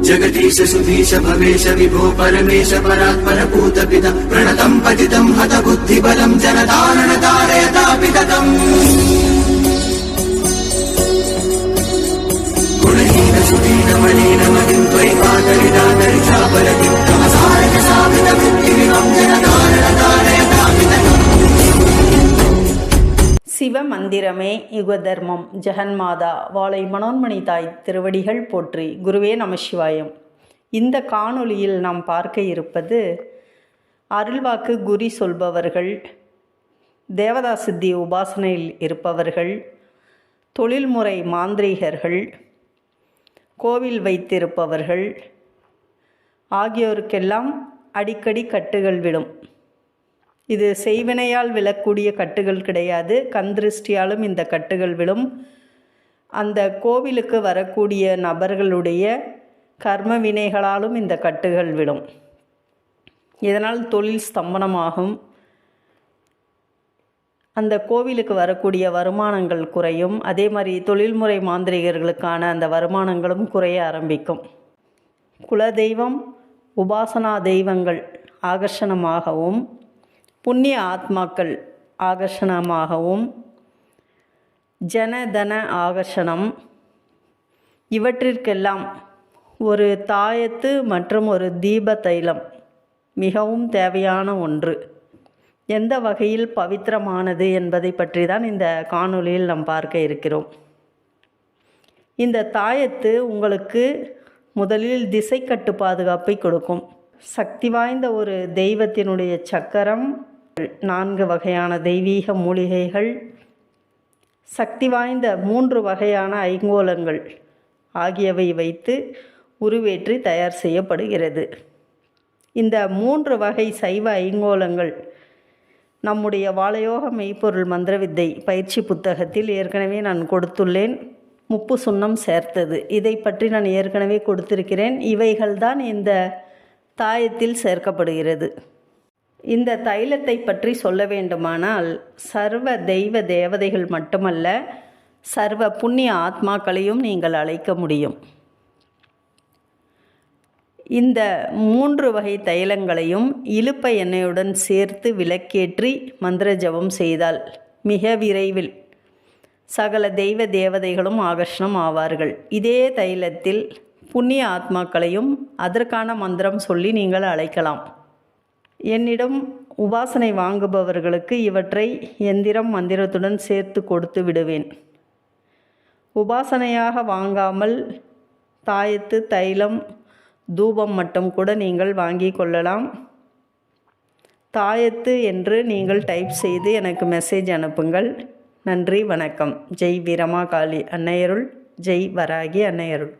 जगदीश सुधीश भवेश विभो परमेश परात्पर पूत पिता प्रणतं पतितं हत बुद्धिबलं जनतारण तारयतापितम् गुणहीन सुदीन मलिन मदिं त्वयि पातरिदातरि चापरति तमसारक सावित बुद्धिविभं जनतारण तारयतापितम् சிவ மந்திரமே யுக தர்மம். ஜெகன்மாதா வாழை மனோன்மணி தாய் திருவடிகள் போற்றி. குருவே நமசிவாயம். இந்த காணொளியில் நாம் பார்க்க இருப்பது அருள்வாக்கு குறி சொல்பவர்கள், தேவதாசித்தி உபாசனையில் இருப்பவர்கள், தொழில்முறை மாந்திரீகர்கள், கோவில் வைத்திருப்பவர்கள் ஆகியோருக்கெல்லாம் அடிக்கடி கட்டுகள் விடும். இது செய்வினையால் விழக்கூடிய கட்டுகள் கிடையாது. கந்திருஷ்டியாலும் இந்த கட்டுகள் விழும். அந்த கோவிலுக்கு வரக்கூடிய நபர்களுடைய கர்ம வினைகளாலும் இந்த கட்டுகள் விழும். இதனால் தொழில் ஸ்தம்பனமாகும். அந்த கோவிலுக்கு வரக்கூடிய வருமானங்கள் குறையும். அதே மாதிரி தொழில்முறை மாந்திரிகர்களுக்கான அந்த வருமானங்களும் குறைய ஆரம்பிக்கும். குலதெய்வம், உபாசனா தெய்வங்கள் ஆகர்ஷணமாகவும், புண்ணிய ஆத்மாக்கள் ஆகர்ஷணமாகவும், ஜனதன ஆகர்ஷணம், இவற்றிற்கெல்லாம் ஒரு தாயத்து மற்றும் ஒரு தீப தைலம் மிகவும் தேவையான ஒன்று. எந்த வகையில் பவித்திரமானது என்பதை பற்றி தான் இந்த காணொளியில் நாம் பார்க்க இருக்கிறோம். இந்த தாயத்து உங்களுக்கு முதலில் திசைக்கட்டு பாதுகாப்பை கொடுக்கும். சக்தி வாய்ந்த ஒரு தெய்வத்தினுடைய சக்கரம், 4 வகையான தெய்வீக மூலிகைகள், சக்தி வாய்ந்த 3 வகையான ஐங்கோலங்கள் ஆகியவை வைத்து உருவேற்றி தயார் செய்யப்படுகிறது. இந்த 3 வகை சைவ ஐங்கோலங்கள் நம்முடைய வாழையோக மெய்ப்பொருள் மந்திரவித்தை பயிற்சி புத்தகத்தில் ஏற்கனவே நான் கொடுத்துள்ளேன். முப்பு சுண்ணம் சேர்த்தது, இதை பற்றி நான் ஏற்கனவே கொடுத்திருக்கிறேன். இவைகள்தான் இந்த தாயத்தில் சேர்க்கப்படுகிறது. இந்த தைலத்தை பற்றி சொல்ல வேண்டுமானால், சர்வ தெய்வ தேவதைகள் மட்டுமல்ல, சர்வ புண்ணிய ஆத்மாக்களையும் நீங்கள் அழைக்க முடியும். இந்த 3 வகை தைலங்களையும் இலுப்பை எண்ணெயுடன் சேர்த்து விளக்கேற்றி மந்திர ஜபம் செய்தால் மிக விரைவில் சகல தெய்வ தேவதைகளும் ஆகர்ஷணம் ஆவார்கள். இதே தைலத்தில் புண்ணிய ஆத்மாக்களையும் அதற்கான மந்திரம் சொல்லி நீங்கள் அழைக்கலாம். என்னிடம் உபாசனை வாங்குபவர்களுக்கு இவற்றை எந்திரம் மந்திரத்துடன் சேர்த்து கொடுத்து விடுவேன். உபாசனையாக வாங்காமல் தாயத்து, தைலம், தூபம் மட்டும் கூட நீங்கள் வாங்கி கொள்ளலாம். தாயத்து என்று நீங்கள் டைப் செய்து எனக்கு மெசேஜ் அனுப்புங்கள். நன்றி, வணக்கம். ஜெய் வீரமா காளி அன்னையருள், ஜெய் வராகி அன்னையருள்.